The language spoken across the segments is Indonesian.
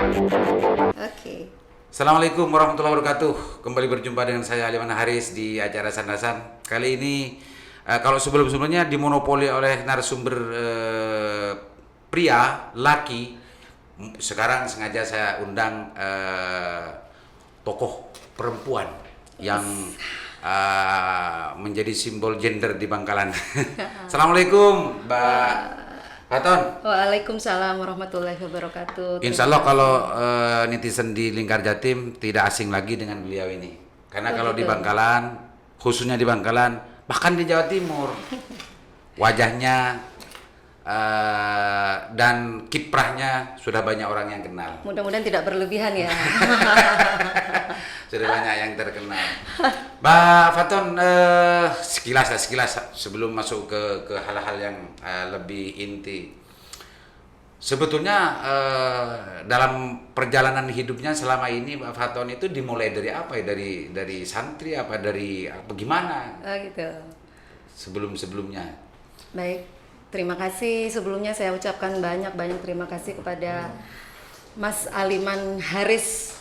Oke. Assalamualaikum warahmatullahi wabarakatuh. Kembali berjumpa dengan saya Aliman Haris di acara Sandasan. Kali ini kalau sebelum-sebelumnya dimonopoli oleh narasumber pria, laki, sekarang sengaja saya undang tokoh perempuan yang menjadi simbol gender di Bangkalan. Assalamualaikum, Mbak Faton. Waalaikumsalam warahmatullahi wabarakatuh. Insya Allah kalau netizen di Lingkar Jatim tidak asing lagi dengan beliau ini. Karena kalau di Bangkalan, khususnya di Bangkalan, bahkan di Jawa Timur, wajahnya dan kiprahnya sudah banyak orang yang kenal. Mudah-mudahan tidak berlebihan ya. Sudah banyak yang terkenal. Mbak Faton, sekilas sebelum masuk ke hal-hal yang lebih inti. Sebetulnya dalam perjalanan hidupnya selama ini Mbak Faton itu dimulai dari apa ya? Dari santri apa dari apa gimana? Gitu. Sebelum-sebelumnya. Baik, terima kasih. Sebelumnya saya ucapkan banyak terima kasih kepada Mas Aliman Haris,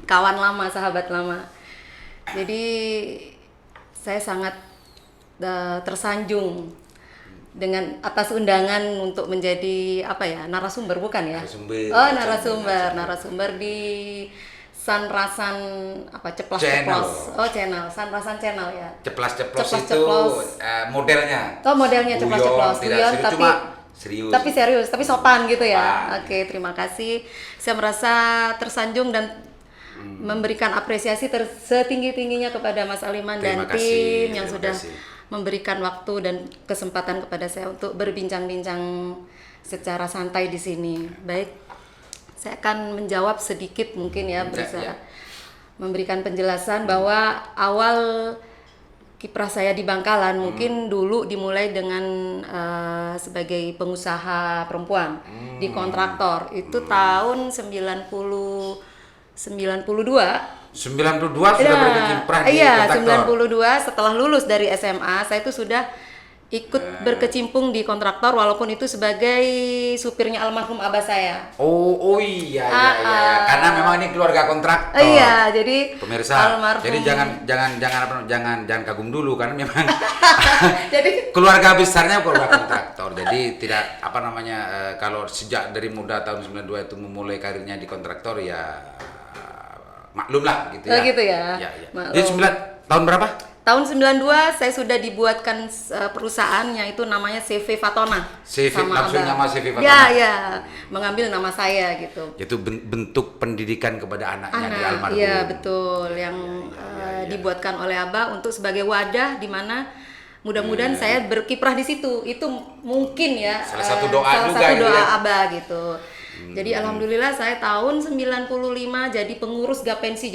kawan lama, sahabat lama. Jadi saya sangat tersanjung dengan atas undangan untuk menjadi narasumber bukan ya? Narasumber di Sanrasan Ceplas-Ceplos. Channel Sanrasan Channel ya. Ceplas-Ceplos itu modelnya. Modelnya Ceplas-Ceplos. Serius. Tapi serius, tapi sopan gitu ya. Oke, terima kasih. Saya merasa tersanjung dan memberikan apresiasi setinggi-tingginya kepada Mas Aliman dan tim yang sudah memberikan waktu dan kesempatan kepada saya untuk berbincang-bincang secara santai di sini. Baik, saya akan menjawab sedikit mungkin ya, berusaha memberikan penjelasan bahwa awal kiprah saya di Bangkalan mungkin dulu dimulai dengan sebagai pengusaha perempuan di kontraktor. Itu tahun 92 sudah berkecimpung di kontraktor. 92 setelah lulus dari SMA saya itu sudah ikut berkecimpung di kontraktor walaupun itu sebagai supirnya almarhum abah saya. Iya. Karena memang ini keluarga kontraktor. Iya, jadi pemirsa. Almarhum. Jadi jangan kagum dulu karena memang jadi keluarga besarnya keluarga kontraktor. Jadi tidak kalau sejak dari muda tahun 92 itu memulai karirnya di kontraktor ya maklum lah gitu ya. Gitu ya. Jadi tahun berapa? Tahun 92 saya sudah dibuatkan perusahaan yang itu namanya CV Fatona. Langsung nama CV Fatona. Ya, mengambil nama saya gitu. Itu bentuk pendidikan kepada anaknya di almarhum. Iya, betul. Yang dibuatkan oleh Abah untuk sebagai wadah di mana mudah-mudahan saya berkiprah di situ. Itu mungkin ya salah satu doa Abah gitu. Jadi alhamdulillah saya tahun 95 jadi pengurus Gapensi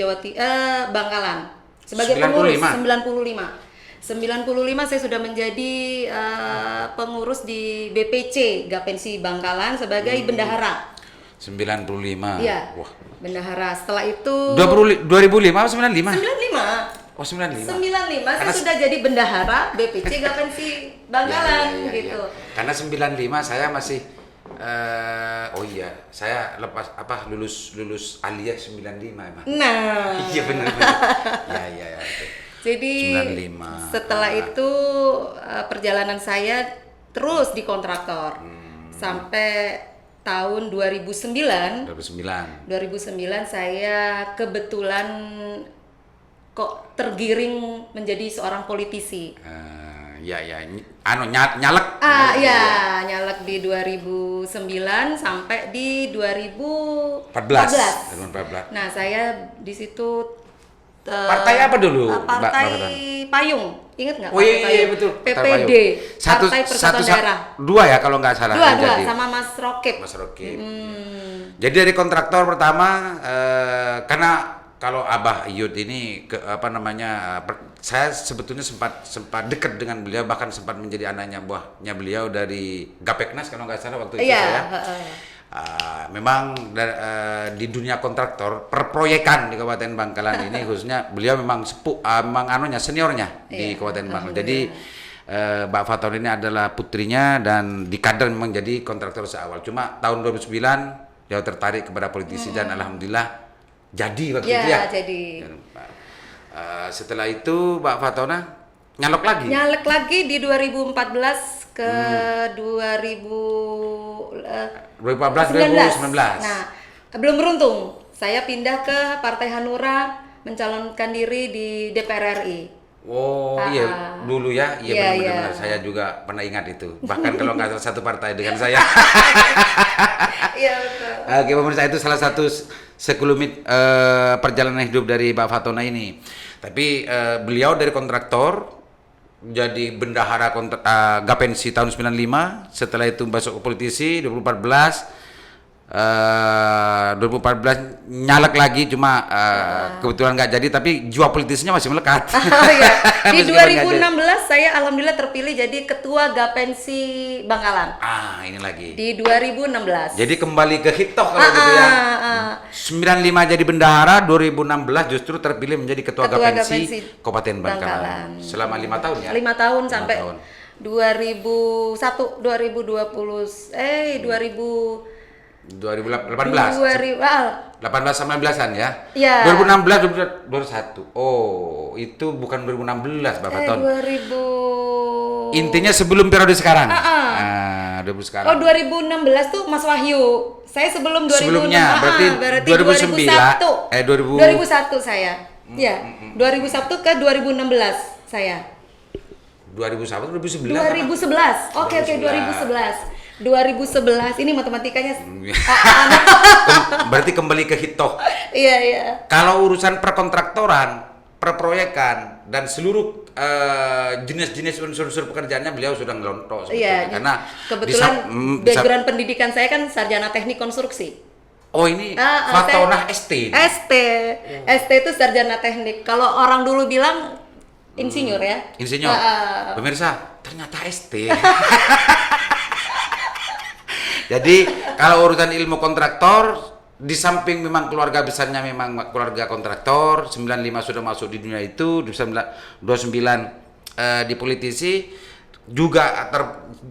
Bangkalan. Sebagai 95 saya sudah menjadi pengurus di BPC Gapensi Bangkalan sebagai bendahara. 95. Iya. Wah. Bendahara. Setelah itu 2005 atau 95? 95. Oh, 95. 95 saya sudah jadi bendahara BPC Gapensi Bangkalan gitu. Karena 95 saya masih saya lulus aliyah 95 emang. Nah. Iya benar. Ya. Jadi 95. Setelah itu perjalanan saya terus di kontraktor sampai tahun 2009 saya kebetulan kok tergiring menjadi seorang politisi. Nyalek. Nyalek di 2009 sampai di 2014. Nah, saya di situ partai apa dulu? Partai Payung. Ingat nggak? Iya betul. PPD. Partai Persatuan Daerah. Dua ya kalau nggak salah. Dua sama Mas Rokib. Jadi dari kontraktor pertama karena kalau Abah Iyut ini saya sebetulnya sempat dekat dengan beliau, bahkan sempat menjadi anaknya buahnya beliau dari Gapeknas kalau nggak salah waktu itu saya. Memang di dunia kontraktor perproyekan di Kabupaten Bangkalan ini khususnya beliau memang seniornya di Kabupaten Bangkalan. Jadi Mbak Faton ini adalah putrinya dan dikader memang jadi kontraktor seawal. Cuma tahun 2009 beliau tertarik kepada politisi dan alhamdulillah jadi waktu Ya, itu ya. jadi. Setelah itu Mbak Fatona nyalek lagi. Nyalek lagi di 2014 ke 2019. 2019. Nah, belum beruntung. Saya pindah ke Partai Hanura, mencalonkan diri di DPR RI. Oh iya dulu ya, Iya, benar-benar iya. saya juga pernah ingat itu. Bahkan kalau nggak salah satu partai dengan saya. Iya, betul. Oke, pemirsa, itu salah satu sekelumit perjalanan hidup dari Mbak Fatona ini. Tapi beliau dari kontraktor jadi bendahara Gapensi tahun 95, setelah itu masuk ke politisi 2014. 2014 nyalek lagi, cuma kebetulan nggak jadi, tapi jiwa politisnya masih melekat. Iya. Di Meskipun nggak 2016 saya alhamdulillah terpilih jadi ketua Gapensi Bangkalan. ini lagi. Di 2016. Jadi kembali ke hitoh kalau gitu ya. 95 jadi bendahara, 2016 justru terpilih menjadi ketua Gapensi Kabupaten Bangkalan. Selama 5 tahun ya. 5 tahun sampai tahun. 2018. 18 sama 19-an ya. Iya. 2016 2021. Oh, itu bukan 2016 Mbak Faton. 2000. Intinya sebelum periode sekarang. 2000 sekarang. Oh, 2016 tuh Mas Wahyu. Saya sebelum 2006. Sebelumnya berarti 2009. 2001 2001 saya. Iya. 2001 ke 2016 saya. 2001 2011. 2011. Oke, 2011. 2011 ini matematikanya. Berarti kembali ke hitoh. Iya. Kalau urusan perkontraktoran, perproyekan dan seluruh jenis-jenis unsur-unsur pekerjaannya beliau sudah ngelontok sebetulnya. Iya. Karena kebetulan background pendidikan saya kan sarjana teknik konstruksi. Oh, ini Fatona ST. ST itu sarjana teknik. Kalau orang dulu bilang insinyur ya. Insinyur. Pemirsa, ternyata ST. Jadi kalau urusan ilmu kontraktor, di samping memang keluarga besarnya memang keluarga kontraktor, 95 sudah masuk di dunia itu, 29 di politisi, juga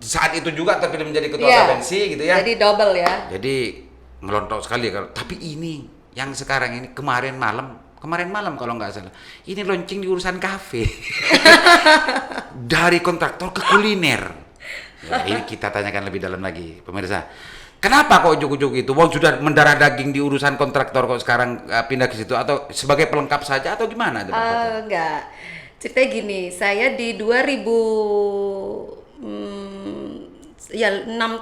saat itu juga terpilih menjadi ketua Gapensi gitu ya. Jadi double ya. Jadi melontok sekali. Tapi ini yang sekarang ini kemarin malam kalau nggak salah, ini launching di urusan kafe. Dari kontraktor ke kuliner. Ya, ini kita tanyakan lebih dalam lagi, pemirsa. Kenapa kok ujuk-ujuk itu? Wong sudah mendarah daging di urusan kontraktor kok sekarang pindah ke situ, atau sebagai pelengkap saja atau gimana? Enggak. Ceritanya gini, saya di 6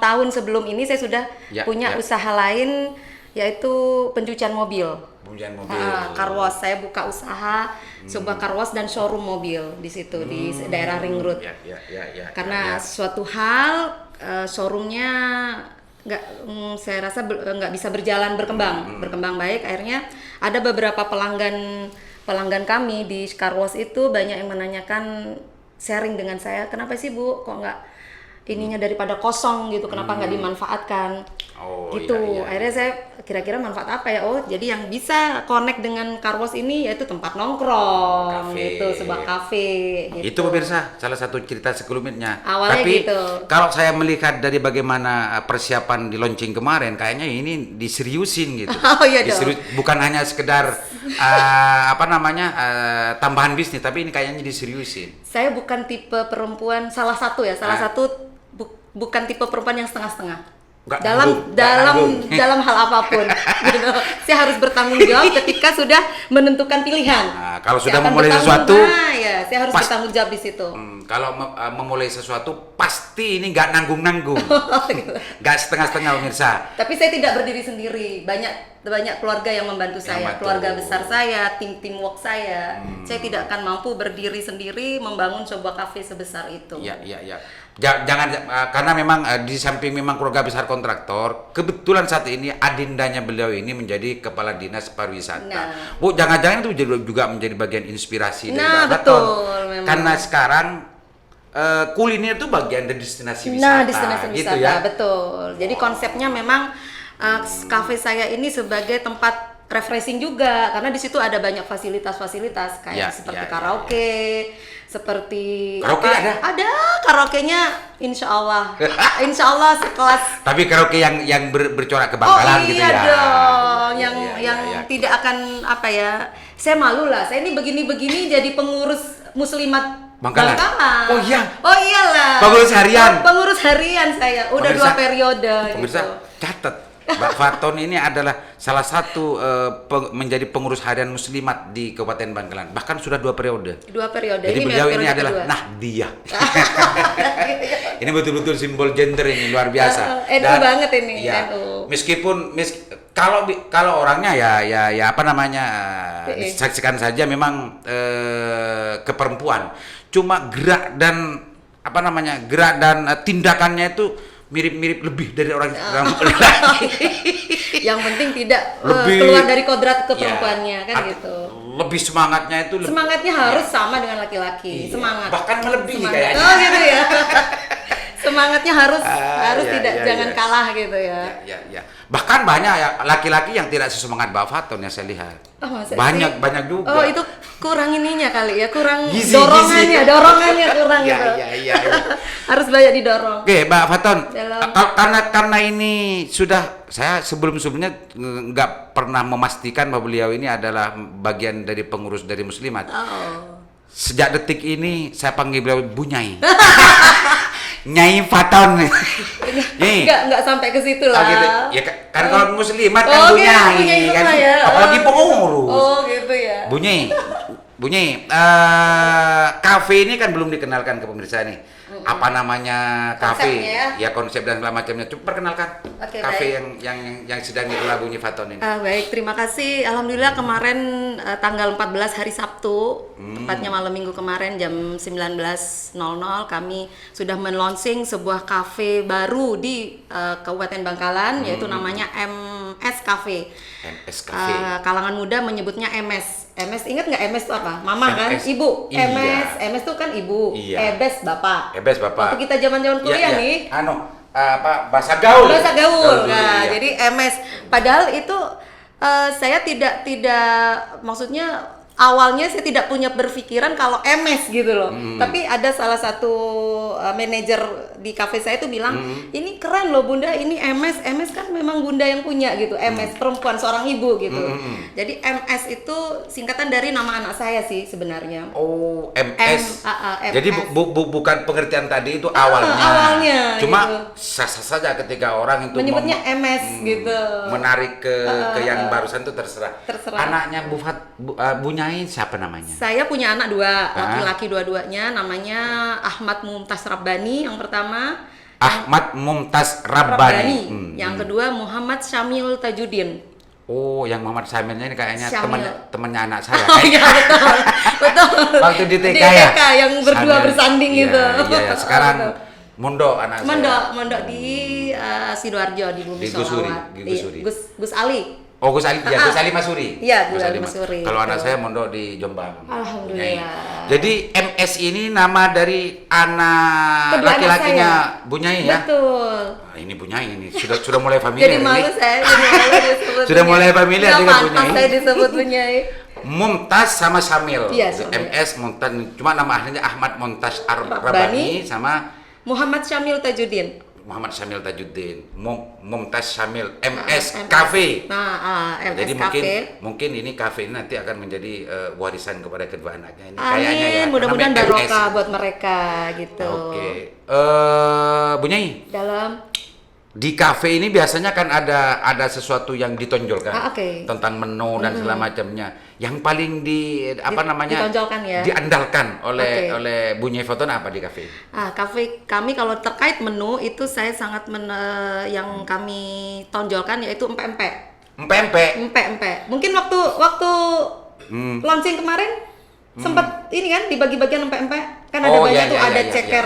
tahun sebelum ini saya sudah punya usaha lain, yaitu pencucian mobil. Car wash. Saya buka usaha sebuah car wash dan showroom mobil di situ di daerah Ring Road. Karena suatu hal showroomnya saya rasa nggak bisa berkembang baik. Akhirnya ada beberapa pelanggan kami di car wash itu banyak yang menanyakan, sharing dengan saya, kenapa sih Bu kok nggak ininya daripada kosong gitu, kenapa nggak dimanfaatkan? Gitu. Akhirnya saya kira-kira manfaat apa ya? Oh, jadi yang bisa connect dengan car wash ini yaitu tempat nongkrong, gitu, sebuah kafe. Gitu. Itu pemirsa, salah satu cerita sekelumitnya. Awalnya tapi gitu. Kalau saya melihat dari bagaimana persiapan di launching kemarin, kayaknya ini diseriusin gitu. Oh iya dong. Bukan hanya sekedar tambahan bisnis, tapi ini kayaknya diseriusin. Saya bukan tipe perempuan, salah satu bukan tipe perempuan yang setengah-setengah. Dalam hal apapun gitu. Saya harus bertanggung jawab ketika sudah menentukan pilihan. Kalau sudah memulai sesuatu, saya harus bertanggung jawab di situ. Kalau memulai sesuatu pasti ini nggak nanggung-nanggung, nggak setengah-setengah pemirsa. Tapi saya tidak berdiri sendiri, banyak keluarga yang membantu saya, keluarga besar saya, teamwork saya. Saya tidak akan mampu berdiri sendiri membangun sebuah kafe sebesar itu. Iya. Jangan karena memang di samping memang keluarga besar kontraktor, kebetulan saat ini adindanya beliau ini menjadi kepala dinas pariwisata. Bu, jangan-jangan itu juga menjadi bagian inspirasi dari Mbak betul, Faton. Karena sekarang kuliner itu bagian dari destinasi wisata. Destinasi wisata, betul. Jadi konsepnya memang kafe saya ini sebagai tempat refreshing juga karena di situ ada banyak fasilitas-fasilitas kayak seperti karaoke, seperti karaoke ada karaoke-nya insya Allah sekelas. Tapi karaoke yang bercorak ke Bangkalan gitu ya. Iya dong, yang tidak akan apa ya? Saya malu lah. Saya ini begini-begini jadi pengurus muslimat Bangkalan. Oh iya. Oh iyalah. Pengurus harian. Pengurus harian saya. Udah 2 periode pemirsa, gitu. catat. Mbak Faton ini adalah salah satu menjadi pengurus harian muslimat di Kabupaten Bangkalan. Bahkan sudah 2 periode. 2 periode. Jadi beliau ini adalah Nahdiah. Ini betul-betul simbol gender ini luar biasa. NU banget ini. Ya, meskipun kalau orangnya ya apa namanya disaksikan saja memang keperempuan. Cuma gerak dan tindakannya itu mirip-mirip lebih dari orang laki. Yang penting tidak keluar dari kodrat keperempuannya kan gitu. Lebih semangatnya itu semangatnya harus sama dengan laki-laki. Semangat. Bahkan melebihi kayaknya. Oh gitu ya. Semangatnya harjuga jangan kalah gitu ya. Ya. Bahkan banyak ya laki-laki yang tidak sesemangat Mbak Faton ya saya lihat. Oh, banyak juga. Oh, itu kurang ininya kali ya, kurang gizi. dorongannya kurang gitu. Iya. Harus banyak didorong. Oke, Mbak Faton. Karena ini sudah saya sebelumnya nggak pernah memastikan bahwa beliau ini adalah bagian dari pengurus dari Muslimat. Oh. Sejak detik ini saya panggil beliau Bu Nyai. Nyai Faton. Enggak sampai ke situ lah. Gitu. Ya kan kalau muslimat kan Bu Nyai kan. Ya. Apalagi pengurus. Oh, gitu ya. Bu Nyai, kafe ini kan belum dikenalkan ke pemirsa nih. Apa namanya kafe? Ya konsep dan segala macamnya. Coba perkenalkan kafe yang sedang dikelola Bu Nyai Faton ini. Baik, terima kasih. Alhamdulillah kemarin tanggal 14 hari Sabtu, tepatnya malam Minggu kemarin jam 19.00 kami sudah men-launching sebuah kafe baru di Kabupaten Bangkalan yaitu namanya MS Cafe. MS Cafe. Kalangan muda menyebutnya MS. MS ingat nggak MS itu apa? Mama kan, ibu. Iya. MS itu kan ibu. Iya. Ebes bapak. Bapak. Waktu kita zaman-zaman kuliah nih. Bahasa gaul. Nah, jadi MS. Padahal itu saya tidak maksudnya awalnya saya tidak punya berpikiran kalau MS gitu loh. Tapi ada salah satu manajer di kafe saya itu bilang, ini keren loh Bunda, ini MS. MS kan memang Bunda yang punya gitu. MS perempuan, seorang ibu gitu. Jadi MS itu singkatan dari nama anak saya sih sebenarnya. Oh, MS. Jadi bukan pengertian tadi itu awalnya. Awalnya. Cuma gitu. sah-sah saja ketika orang itu menyebutnya MS gitu. Menarik ke yang barusan itu terserah. Anaknya Bu Nyai siapa namanya? Saya punya anak 2, laki-laki dua-duanya, namanya Ahmad Mumtaz Rabbani yang pertama. Ahmad Mumtaz Rabbani. Yang kedua Muhammad Syamil Tajuddin. Oh, yang Muhammad Syamilnya ini kayaknya temannya anak saya. Oh iya betul. Waktu di TK ya. Yang berdua bersanding gitu. Iya, sekarang mondok anak saya. Mondok di Sidoarjo di Bumi Solawat. Gus Ali. Oh, Gus Ali, Gus Ali Masuri. Iya, Gus Ali Masuri. Kalau anak saya mondok di Jombang. Alhamdulillah. Jadi MS ini nama dari anak laki-lakinya Bu Nyai ya? Betul. Ini Bu Nyai ini sudah mulai familiar. Jadi malu saya, disebut sudah mulai familiar dengan Bu Nyai. saya disebut Bu Nyai. Mumtaz sama Syamil. Iya, MS Mumtaz, cuma nama aslinya Ahmad Mumtaz Rabbani sama Muhammad Syamil Tajuddin. Muhammad Syamil Tajuddin, Mumtaz Syamil, MS Cafe. MS jadi Cafe. mungkin ini kafe ini nanti akan menjadi warisan kepada kedua anaknya ini. Amin, kayaknya ya. Mudah-mudahan barokah buat mereka gitu. Oke. Bu Nyai. Dalam di kafe ini biasanya kan ada sesuatu yang ditonjolkan tentang menu dan segala macamnya. Yang paling ditonjolkan ya, diandalkan oleh Bu Nyai Faton apa di kafe? Kafe kami kalau terkait menu itu saya sangat yang kami tonjolkan yaitu empek-empek. Empek-empek. Mungkin waktu launching kemarin sempat ini kan dibagi-bagian empek-empek kan ada banyak tuh ada ceker,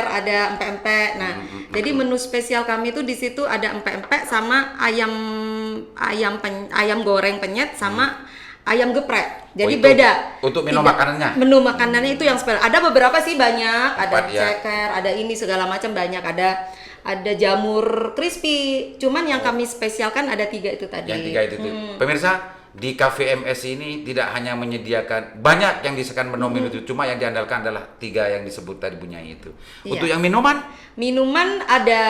ada empek-empek. Nah, jadi menu spesial kami itu di situ ada empek-empek sama ayam goreng penyet sama ayam geprek. Jadi itu beda. untuk menu Tidak- makanannya? Menu makanannya itu yang spesial. Ada beberapa sih banyak, ada Empat, ya. ceker, ada ini segala macam banyak, ada jamur crispy. Cuman yang kami spesialkan ada 3 itu tadi. Yang 3 itu tuh. Pemirsa, di Cafe MS ini tidak hanya menyediakan banyak yang disediakan menu itu, cuma yang diandalkan adalah 3 yang disebut tadi punya itu. Iya. Untuk yang minuman, Ada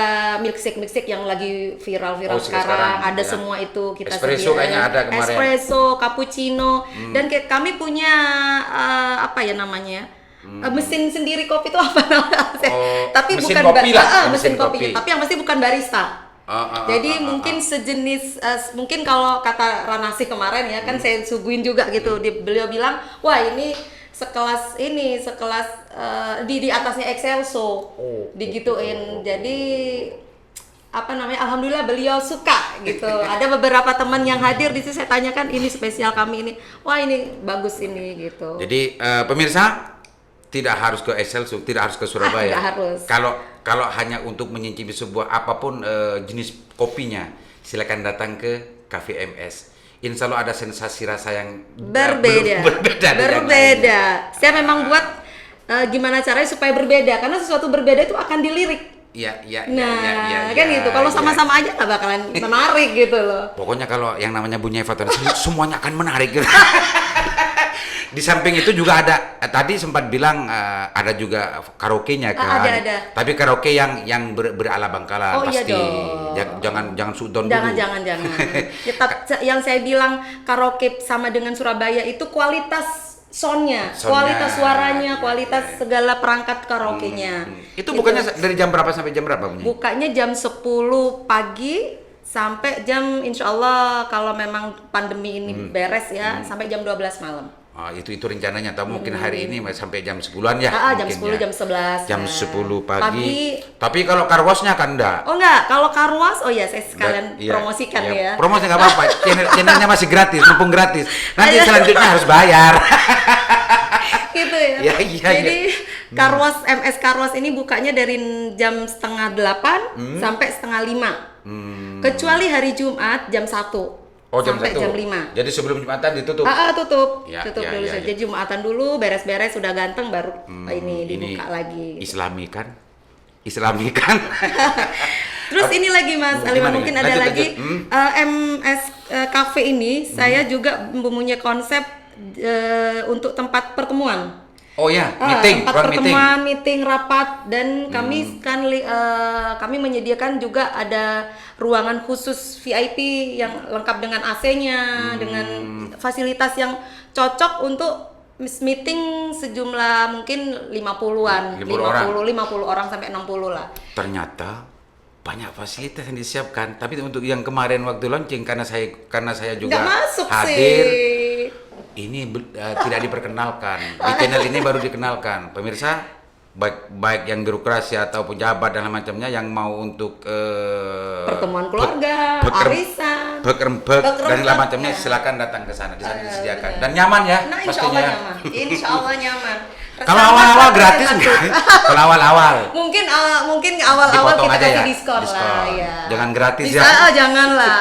milkshake yang lagi viral-viral sekarang. Ada ya. semua itu kita Espresso sediain. kayaknya ada kemarin. Espresso, cappuccino, dan kami punya apa ya namanya? Mesin sendiri kopi itu apa namanya? Oh, Tapi mesin bukan kopi lah, mesin mesin kopi. kopi. Tapi yang pasti bukan barista. Jadi mungkin sejenis mungkin kalau kata Ranasi kemarin ya kan saya suguhin juga gitu. Beliau bilang, "Wah, ini sekelas di atasnya Excelso." Digituin. Jadi apa namanya? Alhamdulillah beliau suka gitu. Ada beberapa teman yang hadir di situ, saya tanyakan ini spesial kami ini. Wah, ini bagus ini gitu. jadi pemirsa tidak harus ke Excelsior, tidak harus ke Surabaya. Tidak harus. Kalau hanya untuk menyicipi sebuah apapun jenis kopinya, silakan datang ke Cafe MS. Insya Allah ada sensasi rasa yang berbeda. berbeda. dengan lainnya. Saya memang buat gimana caranya supaya berbeda, karena sesuatu berbeda itu akan dilirik. Iya. Kan gitu. Kalau sama-sama aja nggak bakalan menarik gitu loh. Pokoknya kalau yang namanya Bunyai Fatona semuanya akan menarik. Di samping itu juga ada tadi sempat bilang ada juga karaoke-nya kan. Ada. Tapi karaoke yang berala Bangkalan Oh, iya pasti. dong. Jangan sudon dulu. Jangan. Yang saya bilang karaoke sama dengan Surabaya itu kualitas soundnya, kualitas suaranya, kualitas segala perangkat karaoke-nya. Itu bukannya dari jam berapa sampai jam berapa punya? Bukanya jam 10 pagi sampai jam insya Allah kalau memang pandemi ini beres ya sampai jam 12 malam. Itu rencananya, atau mungkin hari ini sampai jam 10-an ya? Jam 10, jam 11. Jam 10 pagi. Tapi kalau karwasnya kan enggak? Oh enggak, kalau karwas, oh ya saya sekalian promosikan ya. Promosi nggak apa-apa, channelnya masih gratis, mumpung gratis. Nanti selanjutnya harus bayar. Gitu ya. Jadi Karwas MS Karwas ini bukanya dari jam 7:30 sampai 4:30. Kecuali hari Jumat jam 1. Sampai jam 5. Jadi sebelum Jumatan ditutup. Tutup. Ya, Tutup ya, dulu ya, saja. ya. Jumatan dulu, beres-beres sudah ganteng baru ini dibuka lagi. Islami kan? Terus ini lagi Mas Aliman, mungkin ada Lanjut. lagi MS Cafe ini saya juga mempunyai konsep untuk tempat pertemuan. Oh ya, meeting, tempat pertemuan, meeting, rapat, dan kami kami menyediakan juga ada ruangan khusus VIP yang lengkap dengan AC-nya, dengan fasilitas yang cocok untuk meeting sejumlah mungkin 50-an, 50 orang sampai 60 lah. Ternyata banyak fasilitas yang disiapkan, tapi untuk yang kemarin waktu launching karena saya juga Nggak masuk hadir. sih. Ini tidak diperkenalkan. Di channel ini baru dikenalkan. Pemirsa, baik yang birokrasi atau pejabat dan macamnya yang mau untuk Pertemuan keluarga, arisan, bekrempek dan segala macamnya, ya. silakan datang ke sana. Di sana disediakan dan nyaman ya, Nah, pastinya. Insya Allah nyaman. Kalau awal-awal gratis nggak? Kalau awal-awal. Mungkin awal-awal Dipotong kita aja kasih ya? diskon lah ya. Jangan gratis Bisa, ya. Janganlah.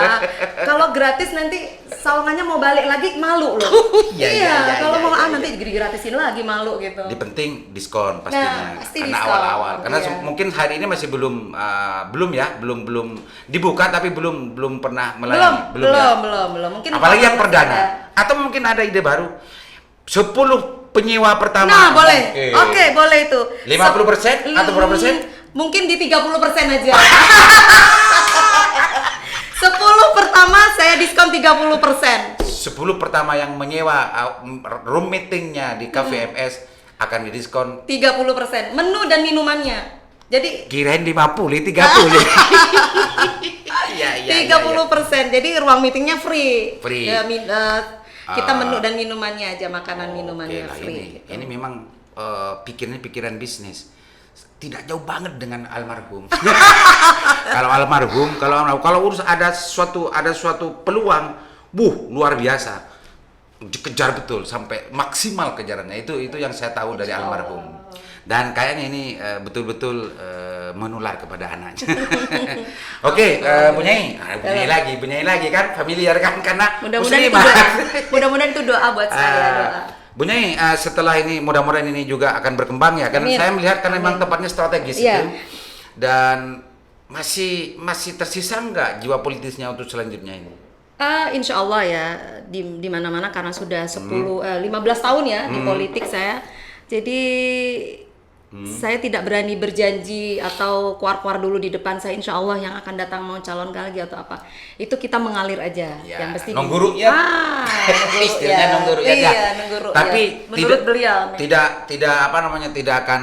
Kalau gratis nanti sawangannya mau balik lagi malu loh. Iya, kalau mau iya. nanti gratisin lagi malu gitu. Di penting diskon pastinya. Pasti Karena diskon. awal-awal. Karena Iya. mungkin hari ini masih belum dibuka tapi belum pernah melayani. Belum. Mungkin Apalagi yang masih perdana. ada. Atau mungkin ada ide baru. 10 penyewa pertama. Nah, boleh. Oke, boleh itu. 50% atau berapa persen? Mungkin di 30% aja. 10 pertama saya diskon 30%. 10 pertama yang menyewa room meetingnya di Cafe MS akan didiskon 30%. Menu dan minumannya. Jadi kirain 50, 30. Iya. 30%. Jadi ruang meetingnya free. Free. Kita menu dan minumannya aja, makanan minumannya Oke lah, free. ini memang pikiran bisnis. Tidak jauh banget dengan almarhum. kalau urus ada suatu peluang, luar biasa. Dikejar betul sampai maksimal kejarannya. Itu yang saya tahu dari almarhum. Dan kayaknya ini betul-betul menular kepada anaknya. Oke, Bunyai lagi kan, familiar kan karena mudah-mudahan itu doa buat saya. Doa. Bunyai, setelah ini mudah-mudahan ini juga akan berkembang ya, karena saya melihat karena memang tempatnya strategis itu, dan masih tersisa nggak jiwa politisnya untuk selanjutnya ini? Insya Allah ya di mana-mana karena sudah 15 tahun ya di politik saya, jadi saya tidak berani berjanji atau keluar dulu di depan saya. Insya Allah yang akan datang mau calon lagi atau apa itu kita mengalir aja. Ya, yang pasti nongguru ya. Istilahnya nongguru ya. Iya, nongguru. Tapi menurut beliau tidak apa namanya tidak akan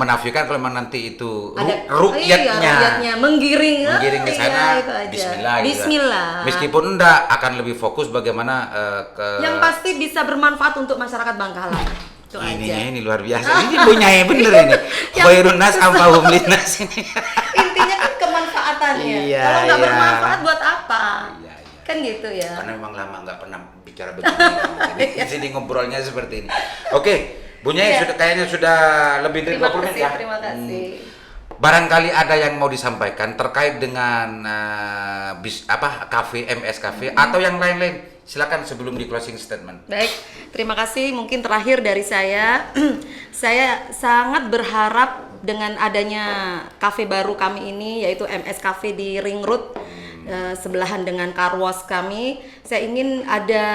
menafikan kalau memang nanti itu rukyatnya menggiring ke sana. Bismillah. Meskipun enggak akan lebih fokus bagaimana yang pasti bisa bermanfaat untuk masyarakat Bangkalan. Ini luar biasa. Ini Bunyai bener ini. Khairun nas amfahum linnas ini. Intinya kan kemanfaatannya. Iya, kalau nggak bermanfaat buat apa? Iya. Kan gitu ya. Karena memang lama nggak pernah bicara begini. Jadi sini ngobrolnya seperti ini. Oke, Bunyai kayaknya sudah lebih dari 20 menit ya. Terima kasih. Barangkali ada yang mau disampaikan terkait dengan kafe MS Cafe atau yang lain-lain. Silakan sebelum di closing statement. Baik, terima kasih. Mungkin terakhir dari saya, saya sangat berharap dengan adanya kafe baru kami ini, yaitu MS Cafe di Ring Road, sebelahan dengan car wash kami. Saya ingin ada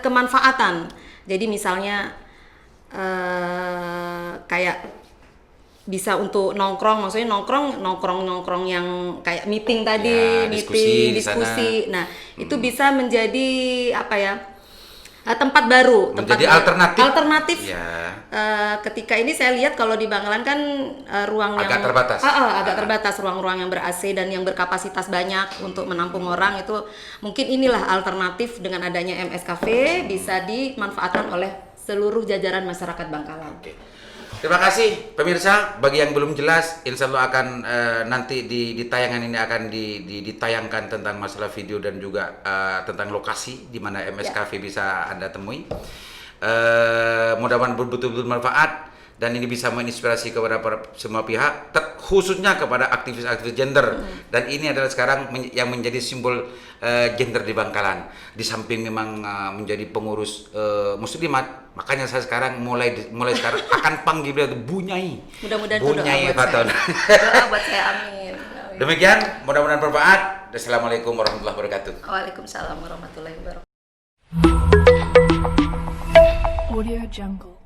kemanfaatan. Jadi misalnya kayak bisa untuk nongkrong, maksudnya nongkrong yang kayak meeting tadi, diskusi. Nah, itu bisa menjadi tempat baru, menjadi alternatif. Ya. Ketika ini saya lihat kalau di Bangkalan kan ruang agak yang terbatas. Agak terbatas, ruang-ruang yang ber-AC dan yang berkapasitas banyak untuk menampung orang, itu mungkin inilah alternatif dengan adanya MS Cafe bisa dimanfaatkan oleh seluruh jajaran masyarakat Bangkalan. Oke. Terima kasih pemirsa. Bagi yang belum jelas, insya Allah akan nanti di tayangan ini akan ditayangkan tentang masalah video dan juga tentang lokasi di mana MS Cafe bisa Anda temui. Mudah-mudahan betul-betul bermanfaat dan ini bisa menginspirasi kepada semua pihak, khususnya kepada aktivis-aktivis gender. Dan ini adalah sekarang yang menjadi simbol gender di Bangkalan. Di samping memang menjadi pengurus muslimat, makanya saya sekarang mulai sekarang akan panggil beliau Bunyai. Mudah-mudahan Bunyai Faton. Doa buat saya, amin. Demikian, mudah-mudahan bermanfaat. Assalamualaikum warahmatullahi wabarakatuh. Waalaikumsalam warahmatullahi wabarakatuh. Audio Jungle.